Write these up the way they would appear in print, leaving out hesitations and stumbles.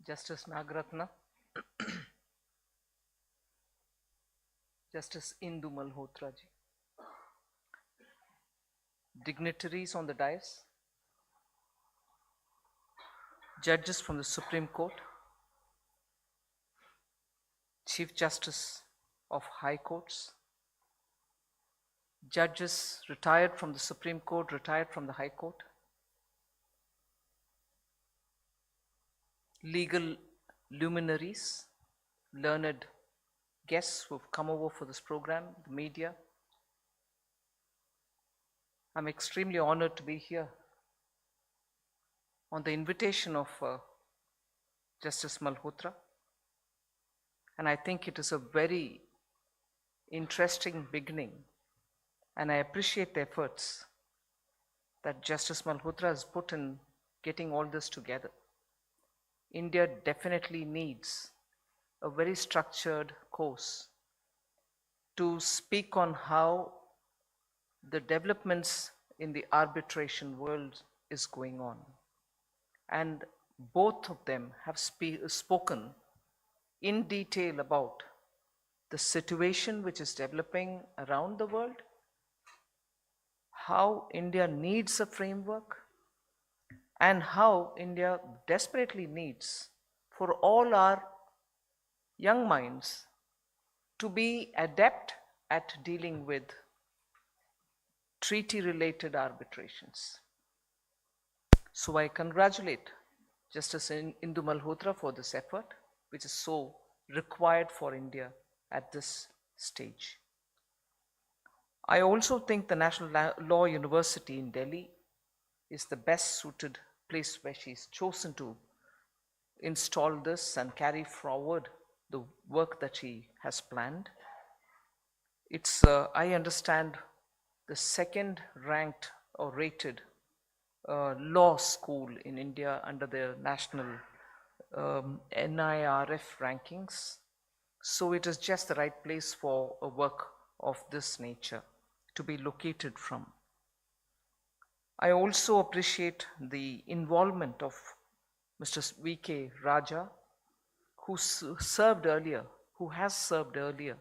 Justice Nagaratna, Justice Indu Malhotra ji, dignitaries on the dais, judges from the Supreme Court, Chief Justice of High Courts, judges retired from the Supreme Court, retired from the High Court, legal luminaries, learned guests who have come over for this program, the media. I'm extremely honored to be here on the invitation of Justice Malhotra, and I think it is a very interesting beginning, and I appreciate the efforts that Justice Malhotra has put in getting all this together. India definitely needs a very structured course to speak on how the developments in the arbitration world is going on. And both of them have spoken in detail about the situation which is developing around the world, how India needs a framework, and how India desperately needs for all our young minds to be adept at dealing with treaty-related arbitrations. So I congratulate Justice Indu Malhotra for this effort, which is so required for India at this stage. I also think the National Law University in Delhi is the best suited place where she's chosen to install this and carry forward the work that she has planned. It's, I understand, the second ranked or rated law school in India under the national NIRF rankings. So it is just the right place for a work of this nature to be located from. I also appreciate the involvement of Mr. V.K. Raja, who served earlier, who has served earlier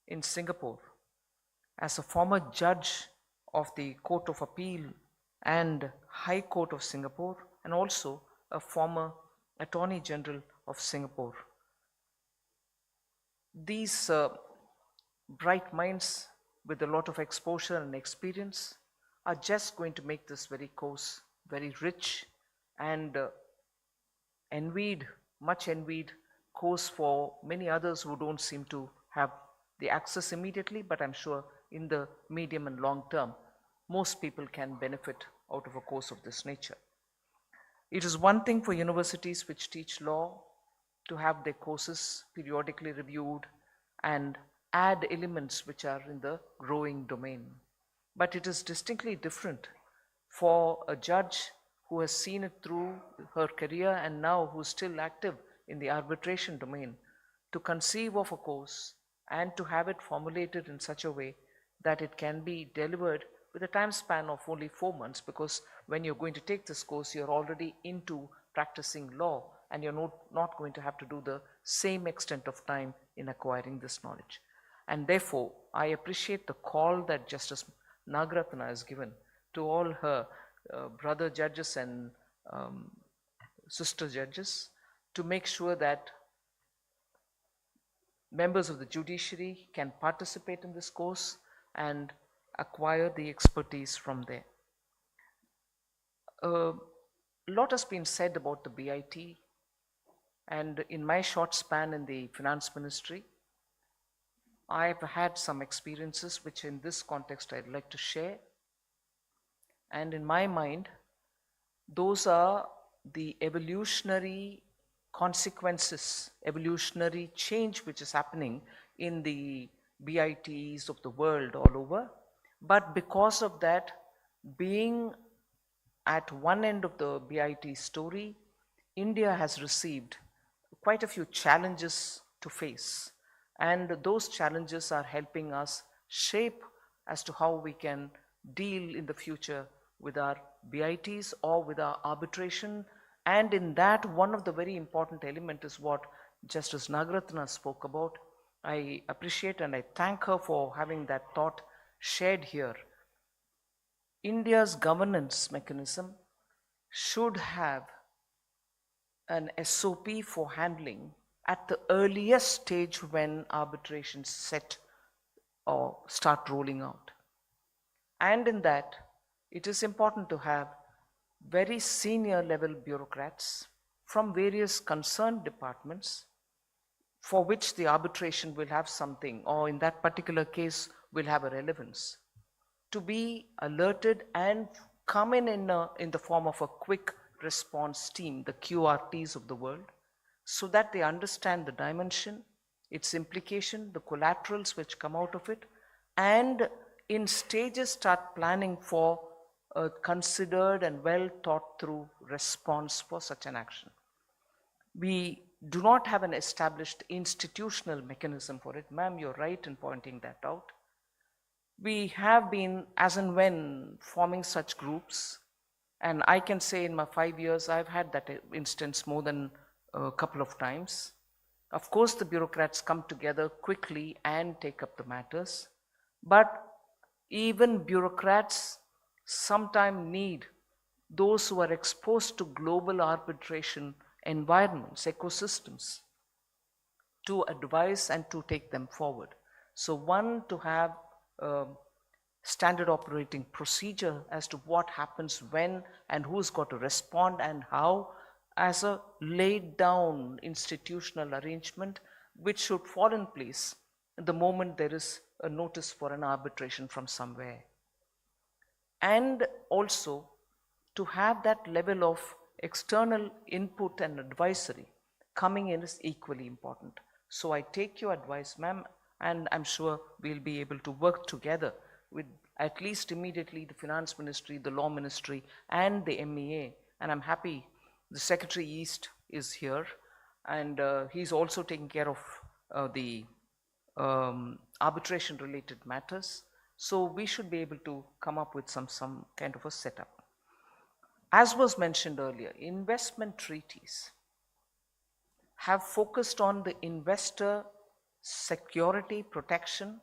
in Singapore as a former judge of the Court of Appeal and High Court of Singapore, and also a former Attorney General of Singapore. These bright minds with a lot of exposure and experience are just going to make this very course very rich and envied, much envied course for many others who don't seem to have the access immediately, but I'm sure in the medium and long term, most people can benefit out of a course of this nature. It is one thing for universities which teach law to have their courses periodically reviewed and add elements which are in the growing domain. But it is distinctly different for a judge who has seen it through her career and now who's still active in the arbitration domain to conceive of a course and to have it formulated in such a way that it can be delivered with a time span of only 4 months, because when you're going to take this course, you're already into practicing law and you're not going to have to do the same extent of time in acquiring this knowledge. And therefore, I appreciate the call that Justice Nagaratna has given to all her brother judges and sister judges to make sure that members of the judiciary can participate in this course and acquire the expertise from there. A lot has been said about the BIT, and in my short span in the finance ministry, I've had some experiences which in this context I'd like to share. And in my mind, those are the evolutionary consequences, evolutionary change which is happening in the BITs of the world all over. But because of that, being at one end of the BIT story, India has received quite a few challenges to face. And those challenges are helping us shape as to how we can deal in the future with our BITs or with our arbitration And in that, one of the very important element is what Justice Nagaratna spoke about. I appreciate and I thank her for having that thought shared here. India's governance mechanism should have an SOP for handling at the earliest stage when arbitrations set or start rolling out. And in that, it is important to have very senior level bureaucrats from various concerned departments for which the arbitration will have something, or in that particular case will have a relevance, to be alerted and come in the form of a quick response team, the QRTs of the world, so that they understand the dimension, its implication, the collaterals which come out of it, and in stages start planning for a considered and well thought through response for such an action. We do not have an established institutional mechanism for it. Ma'am, you're right in pointing that out. We have been, as and when, forming such groups, and I can say in my 5 years, I've had that instance more than a couple of times. Of course, the bureaucrats come together quickly and take up the matters, but even bureaucrats sometimes need those who are exposed to global arbitration environments, ecosystems, to advise and to take them forward. So one, to have standard operating procedure as to what happens when and who's got to respond and how, as a laid down institutional arrangement which should fall in place the moment there is a notice for an arbitration from somewhere. And also to have that level of external input and advisory coming in is equally important. So I take your advice, ma'am, and I'm sure we'll be able to work together with at least immediately the Finance Ministry, the Law Ministry, and the MEA. And I'm happy the Secretary East is here, and he's also taking care of the arbitration related matters. So we should be able to come up with some kind of a setup. As was mentioned earlier, investment treaties have focused on the investor security protection,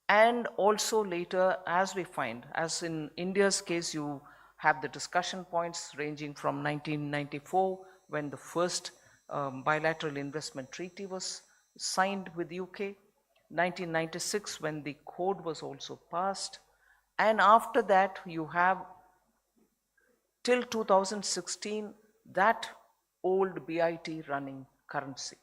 and also later, as we find, as in India's case, you have the discussion points ranging from 1994 when the first bilateral investment treaty was signed with UK, 1996 when the code was also passed, and after that you have till 2016 that old BIT running currency.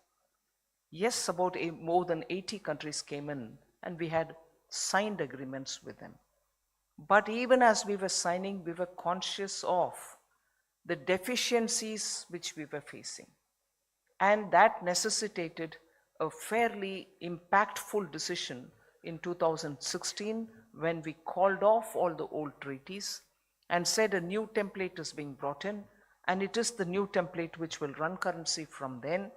Yes, about more than 80 countries came in and we had signed agreements with them. But even as we were signing, we were conscious of the deficiencies which we were facing. And that necessitated a fairly impactful decision in 2016 when we called off all the old treaties and said a new template is being brought in, and it is the new template which will run currency from then.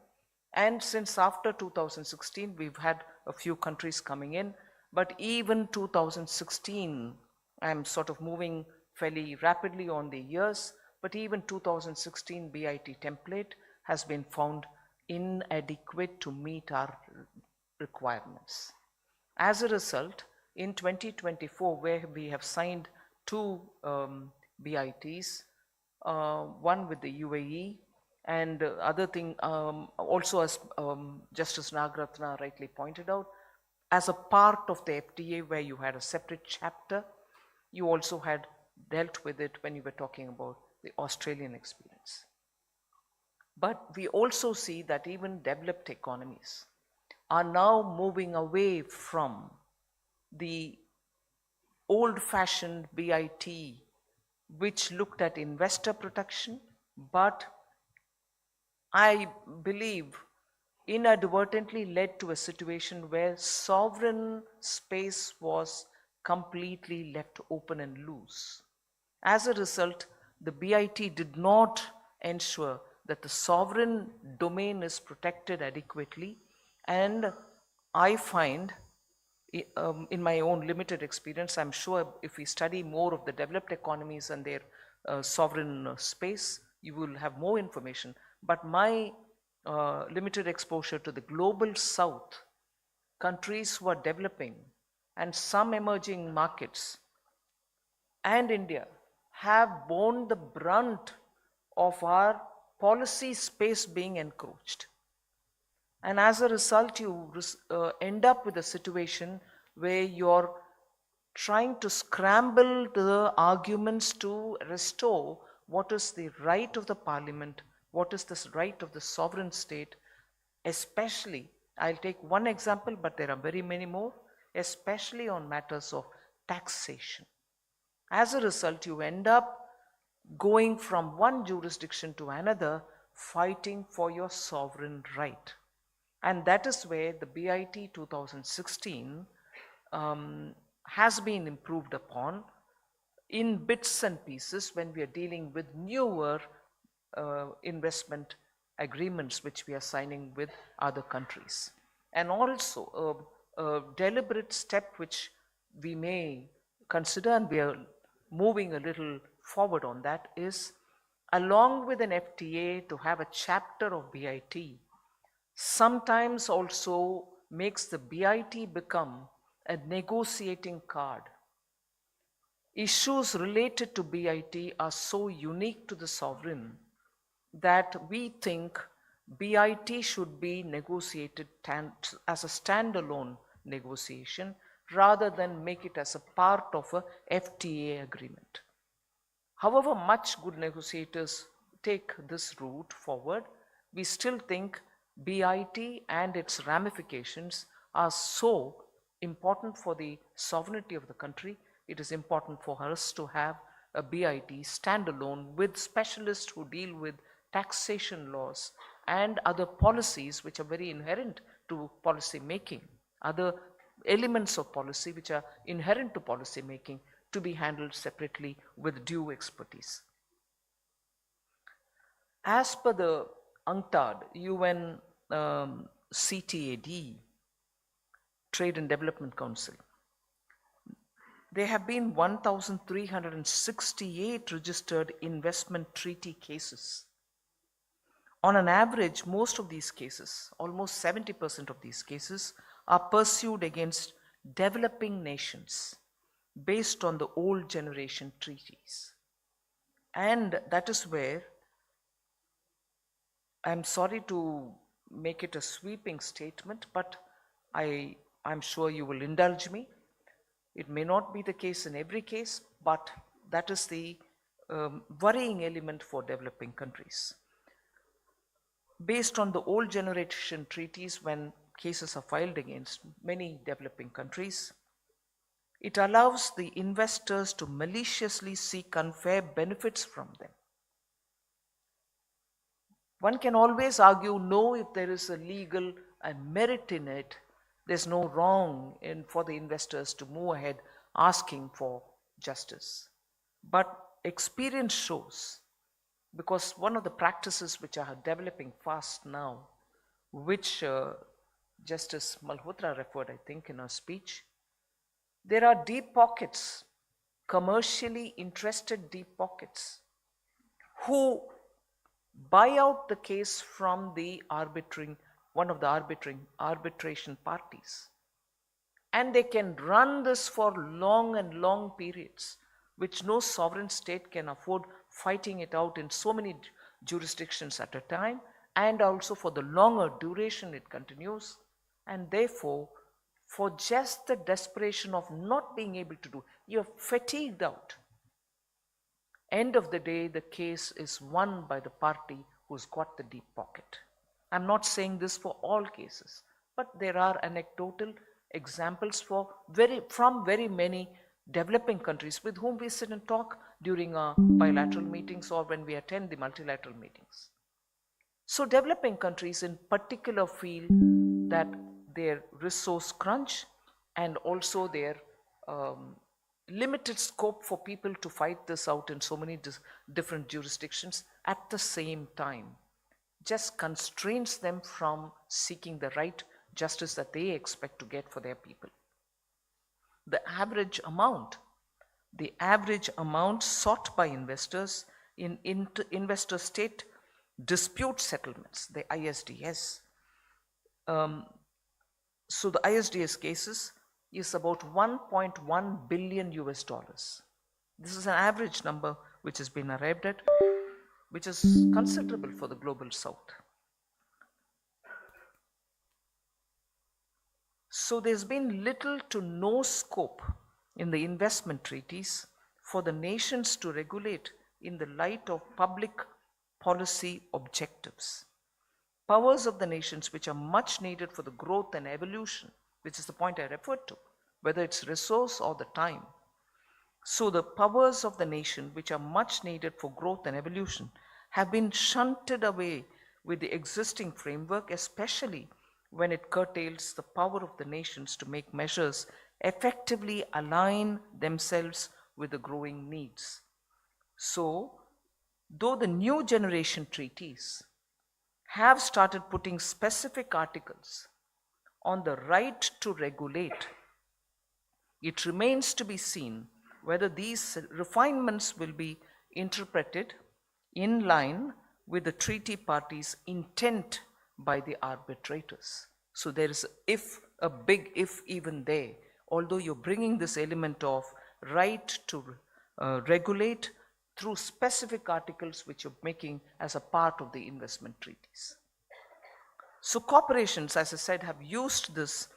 And since after 2016, we've had a few countries coming in, but even 2016, I'm sort of moving fairly rapidly on the years, but even 2016 BIT template has been found inadequate to meet our requirements. As a result, in 2024, where we have signed two BITs, one with the UAE, and other thing, also as Justice Nagaratna rightly pointed out, as a part of the FTA where you had a separate chapter, you also had dealt with it when you were talking about the Australian experience. But we also see that even developed economies are now moving away from the old-fashioned BIT, which looked at investor protection, but I believe inadvertently led to a situation where sovereign space was completely left open and loose. As a result, the BIT did not ensure that the sovereign domain is protected adequately, and I find, in my own limited experience, I'm sure if we study more of the developed economies and their sovereign space, you will have more information. But my limited exposure to the global south, countries who are developing, and some emerging markets, and India have borne the brunt of our policy space being encroached. And as a result, you end up with a situation where you're trying to scramble the arguments to restore what is the right of the parliament, what is the right of the sovereign state, especially, I'll take one example, but there are very many more, especially on matters of taxation. As a result, you end up going from one jurisdiction to another, fighting for your sovereign right. And that is where the BIT 2016 has been improved upon in bits and pieces when we are dealing with newer investment agreements which we are signing with other countries. And also a deliberate step which we may consider, and we are moving a little forward on that, is along with an FTA to have a chapter of BIT sometimes also makes the BIT become a negotiating card. Issues related to BIT are so unique to the sovereign that we think BIT should be negotiated as a standalone negotiation rather than make it as a part of a FTA agreement. However much good negotiators take this route forward, we still think BIT and its ramifications are so important for the sovereignty of the country. It is important for us to have a BIT standalone with specialists who deal with taxation laws and other policies which are very inherent to policy making, other elements of policy which are inherent to policy making, to be handled separately with due expertise. As per the UNCTAD, UN CTAD, Trade and Development Council, there have been 1,368 registered investment treaty cases. On an average, most of these cases, almost 70% of these cases, are pursued against developing nations based on the old generation treaties. And that is where, I'm sorry to make it a sweeping statement, but I'm sure you will indulge me. It may not be the case in every case, but that is the worrying element for developing countries. Based on the old generation treaties, when cases are filed against many developing countries, it allows the investors to maliciously seek unfair benefits from them. One can always argue, no, if there is a legal merit in it, there's no wrong for the investors to move ahead asking for justice. But experience shows, because one of the practices which are developing fast now, which Justice Malhotra referred, I think, in her speech, there are deep pockets, commercially interested deep pockets, who buy out the case from the one of the arbitration parties. And they can run this for long and long periods, which no sovereign state can afford, fighting it out in so many jurisdictions at a time, and also for the longer duration it continues. And therefore, for just the desperation of not being able to do, you're fatigued out. End of the day, the case is won by the party who's got the deep pocket. I'm not saying this for all cases, but there are anecdotal examples from very many developing countries with whom we sit and talk during our bilateral meetings or when we attend the multilateral meetings. So developing countries in particular feel that their resource crunch and also their limited scope for people to fight this out in so many different jurisdictions at the same time just constrains them from seeking the right justice that they expect to get for their people. The average amount sought by investors in investor state dispute settlements, the ISDS. So the ISDS cases is about 1.1 billion US dollars. This is an average number which has been arrived at, which is considerable for the global south. So there's been little to no scope in the investment treaties for the nations to regulate in the light of public policy objectives. Powers of the nations which are much needed for the growth and evolution, which is the point I referred to, whether it's resource or the time. So the powers of the nation which are much needed for growth and evolution have been shunted away with the existing framework, especially when it curtails the power of the nations to make measures effectively align themselves with the growing needs. So, though the new generation treaties have started putting specific articles on the right to regulate, it remains to be seen whether these refinements will be interpreted in line with the treaty parties' intent by the arbitrators. So there is a big if even there, although you're bringing this element of right to regulate through specific articles which you're making as a part of the investment treaties. So corporations, as I said, have used this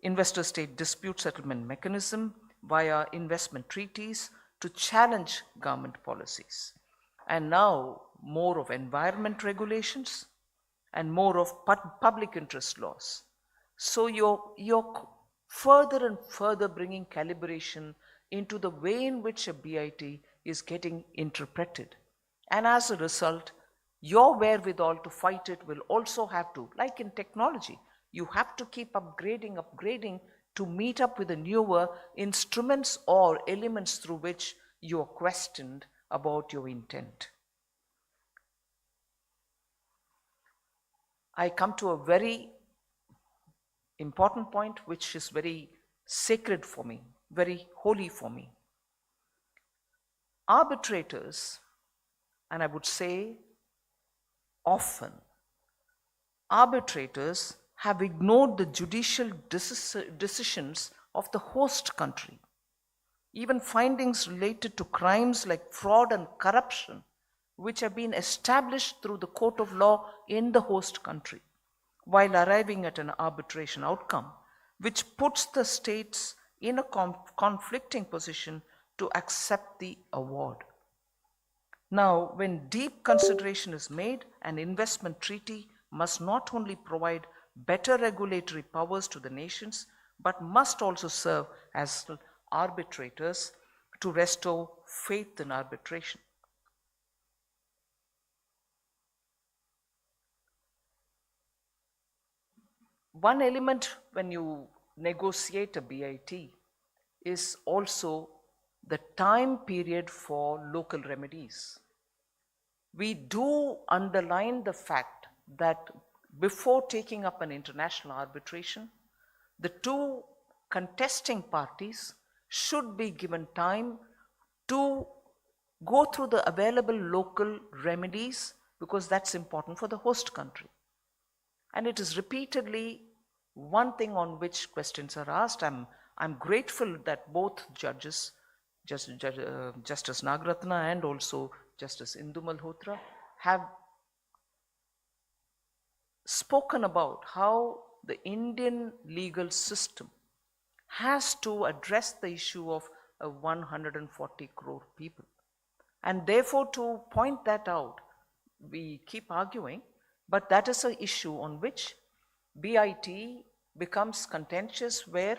investor state dispute settlement mechanism via investment treaties to challenge government policies. And now more of environment regulations and more of public interest laws. So you're further and further bringing calibration into the way in which a BIT is getting interpreted. And as a result, your wherewithal to fight it will also have to, like in technology, you have to keep upgrading to meet up with the newer instruments or elements through which you are questioned about your intent. I come to a very important point which is very sacred for me, very holy for me. Arbitrators, and I would say often, arbitrators have ignored the judicial decisions of the host country. Even findings related to crimes like fraud and corruption, which have been established through the court of law in the host country, while arriving at an arbitration outcome, which puts the states in a conflicting position to accept the award. Now, when deep consideration is made, an investment treaty must not only provide better regulatory powers to the nations, but must also serve as arbitrators to restore faith in arbitration. One element when you negotiate a BIT is also the time period for local remedies. We do underline the fact that before taking up an international arbitration, the two contesting parties should be given time to go through the available local remedies, because that's important for the host country. And it is repeatedly one thing on which questions are asked. I'm grateful that both judges, Justice Nagaratna and also Justice Indu Malhotra, have spoken about how the Indian legal system has to address the issue of 140 crore people. And therefore, to point that out, we keep arguing, but that is an issue on which BIT becomes contentious, where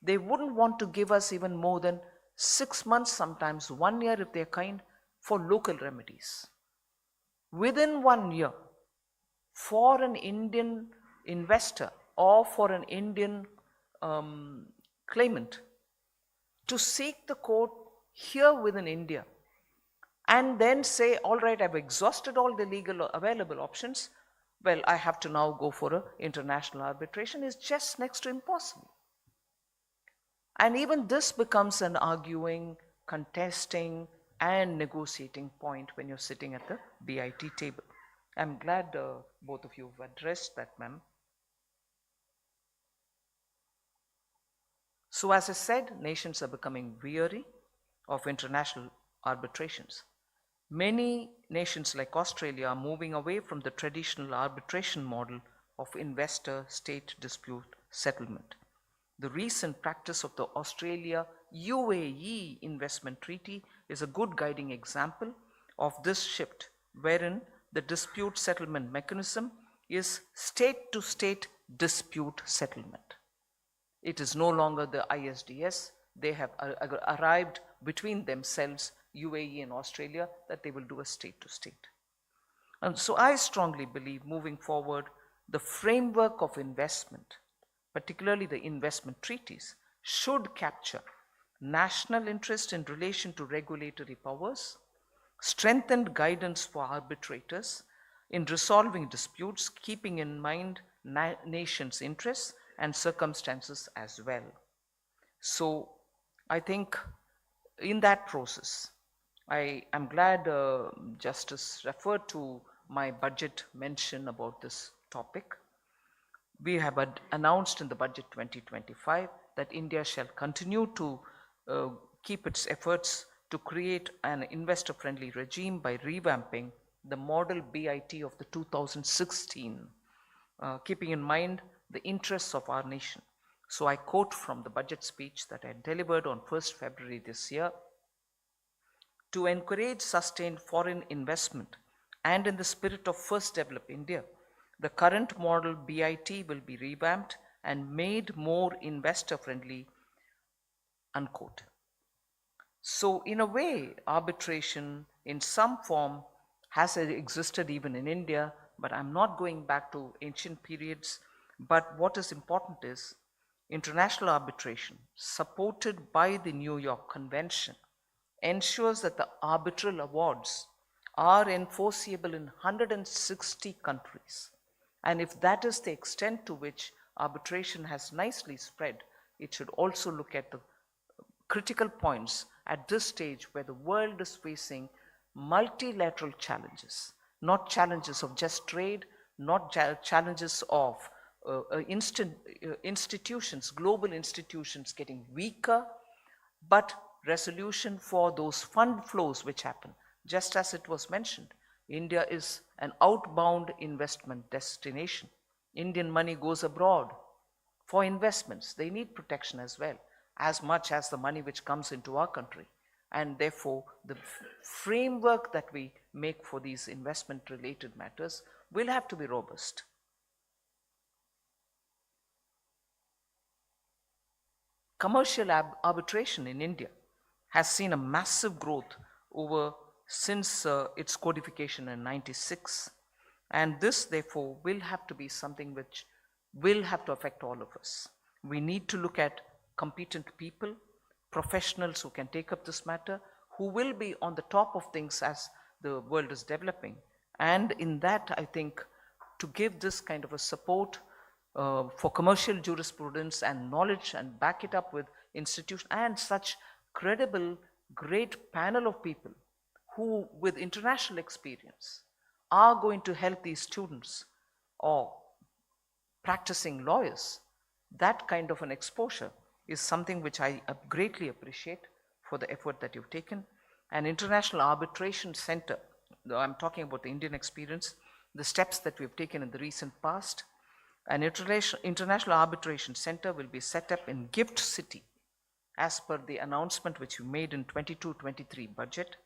they wouldn't want to give us even more than 6 months, sometimes 1 year if they're kind, for local remedies. Within 1 year, for an Indian investor or for an Indian claimant to seek the court here within India and then say, all right, I've exhausted all the legal available options, well, I have to now go for an international arbitration, is just next to impossible. And even this becomes an arguing, contesting, and negotiating point when you're sitting at the BIT table. I'm glad both of you have addressed that, ma'am. So as I said, nations are becoming weary of international arbitrations. Many nations like Australia are moving away from the traditional arbitration model of investor-state dispute settlement. The recent practice of the Australia-UAE investment treaty is a good guiding example of this shift, wherein the dispute settlement mechanism is state-to-state dispute settlement. It is no longer the ISDS. They have arrived between themselves, UAE and Australia, that they will do a state-to-state. And so I strongly believe moving forward, the framework of investment, particularly the investment treaties, should capture national interest in relation to regulatory powers, strengthened guidance for arbitrators in resolving disputes, keeping in mind nations' interests and circumstances as well. So I think in that process, I am glad Justice referred to my budget mention about this topic. We have announced in the budget 2025 that India shall continue to keep its efforts to create an investor-friendly regime by revamping the model BIT of the 2016, keeping in mind the interests of our nation. So I quote from the budget speech that I delivered on 1st February this year. To encourage sustained foreign investment and in the spirit of first develop India, the current model BIT will be revamped and made more investor friendly, unquote. So in a way, arbitration in some form has existed even in India, but I'm not going back to ancient periods. But what is important is international arbitration, supported by the New York Convention, ensures that the arbitral awards are enforceable in 160 countries. And if that is the extent to which arbitration has nicely spread, it should also look at the critical points at this stage where the world is facing multilateral challenges, not challenges of just trade, not challenges of institutions, global institutions getting weaker, but resolution for those fund flows which happen. Just as it was mentioned, India is an outbound investment destination. Indian money goes abroad for investments. They need protection as well, as much as the money which comes into our country. And therefore, the framework that we make for these investment-related matters will have to be robust. Commercial arbitration in India has seen a massive growth since its codification in 96. And this, therefore, will have to be something which will have to affect all of us. We need to look at competent people, professionals who can take up this matter, who will be on the top of things as the world is developing. And in that, I think, to give this kind of a support for commercial jurisprudence and knowledge and back it up with institutions and such credible, great panel of people who, with international experience, are going to help these students or practicing lawyers. That kind of an exposure is something which I greatly appreciate for the effort that you've taken. An International Arbitration Center, I'm talking about the Indian experience, the steps that we've taken in the recent past. An International Arbitration Center will be set up in Gift City as per the announcement which we made in 22-23 budget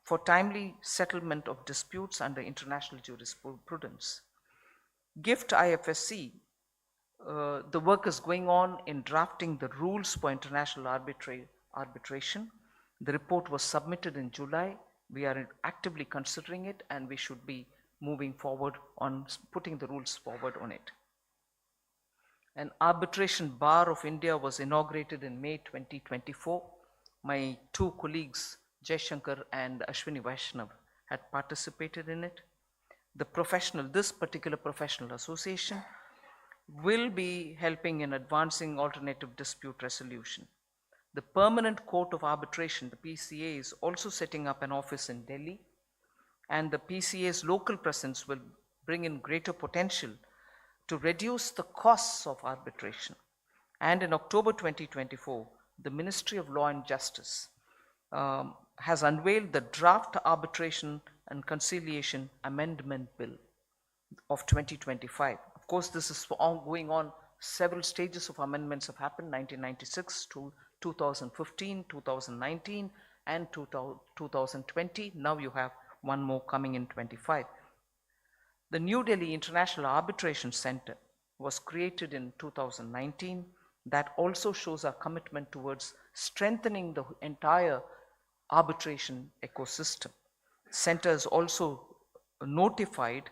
for timely settlement of disputes under international jurisprudence. Gift IFSC, the work is going on in drafting the rules for international arbitration. The report was submitted in July. We are actively considering it, and we should be moving forward on putting the rules forward on it. An arbitration bar of India was inaugurated in May 2024. My two colleagues, Jaishankar and Ashwini Vaishnav, had participated in it. This particular professional association will be helping in advancing alternative dispute resolution. The Permanent Court of Arbitration, the PCA, is also setting up an office in Delhi, and the PCA's local presence will bring in greater potential to reduce the costs of arbitration. And in October 2024, the Ministry of Law and Justice has unveiled the Draft Arbitration and Conciliation Amendment Bill of 2025. Of course, this is going on. Several stages of amendments have happened, 1996 to 2015, 2019, and 2020. Now you have one more coming in 25. The New Delhi International Arbitration Center was created in 2019. That also shows our commitment towards strengthening the entire arbitration ecosystem. Center has also notified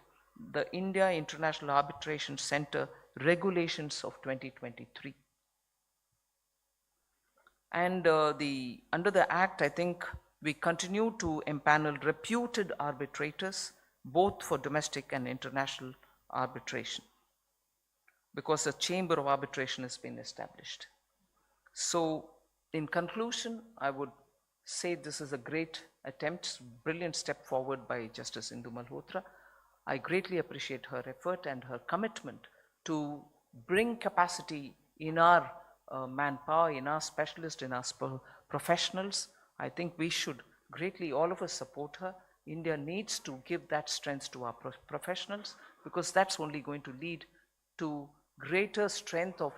the India International Arbitration Center regulations of 2023. And under the Act, I think we continue to empanel reputed arbitrators, both for domestic and international arbitration, because a chamber of arbitration has been established. So, in conclusion, I would say this is a great attempt, brilliant step forward by Justice Indu Malhotra. I greatly appreciate her effort and her commitment to bring capacity in our manpower, in our specialists, in our professionals. I think we should greatly, all of us, support her. India needs to give that strength to our professionals, because that's only going to lead to greater strength of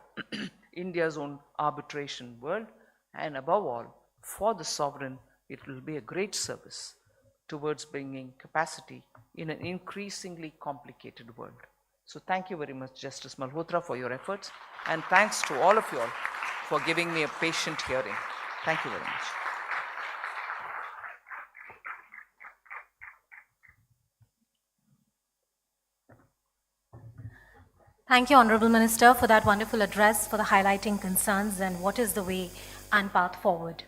India's own arbitration world, and above all, for the sovereign, it will be a great service towards bringing capacity in an increasingly complicated world. So thank you very much, Justice Malhotra, for your efforts, and thanks to all of you all for giving me a patient hearing. Thank you very much. Thank you, Honorable Minister, for that wonderful address, for the highlighting concerns and what is the way and path forward.